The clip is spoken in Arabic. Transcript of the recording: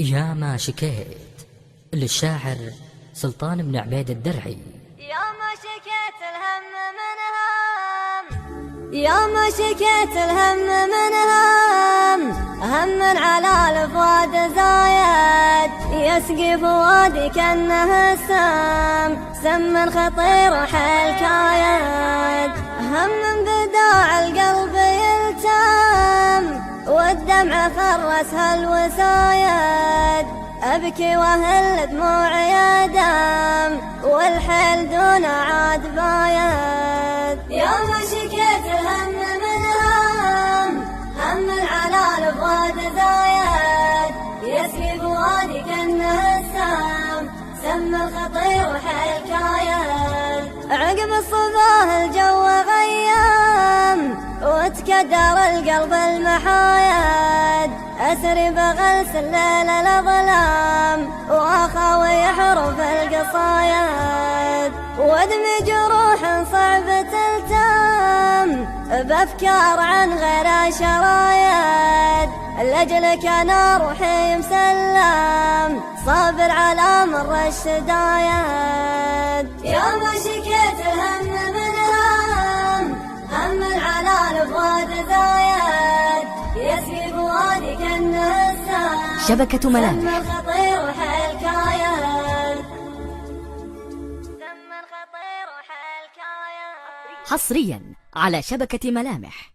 يا ما شكيت للشاعر سلطان بن عبيد الدرعي. يا ما شكيت الهم من هم، يا ما شكيت الهم من هم على الفؤاد زايد، يسقي فؤادي كأنه سم خطير حيل كايد، هم بداع القلب يلتم والدمع فرس هالوسايد، أبكي وهل دموعي دم والحيل دون عاد بايد. يا ما شكيت الهم من هم على الفؤاد زايد، يسقي فؤادي كأنه سم الخطير حيل كايد، عقب الصباح الجو غيم وتكدر القلب المحايد، أسري بغلس الليل الظلام وأخاوي حروف القصايد، ودمي جروح صعب تلتم بأفكار عن غير شرايد، لأجلك أنا روحي مسلم صابر على مر الشدايد. يا ما شكيت الهم من هم على الفؤاد زايد، يسقي فؤادي كأنه شبكة ملامح خطير حيل كايد، سم خطير حيل كايد. حصريا على شبكة ملامح.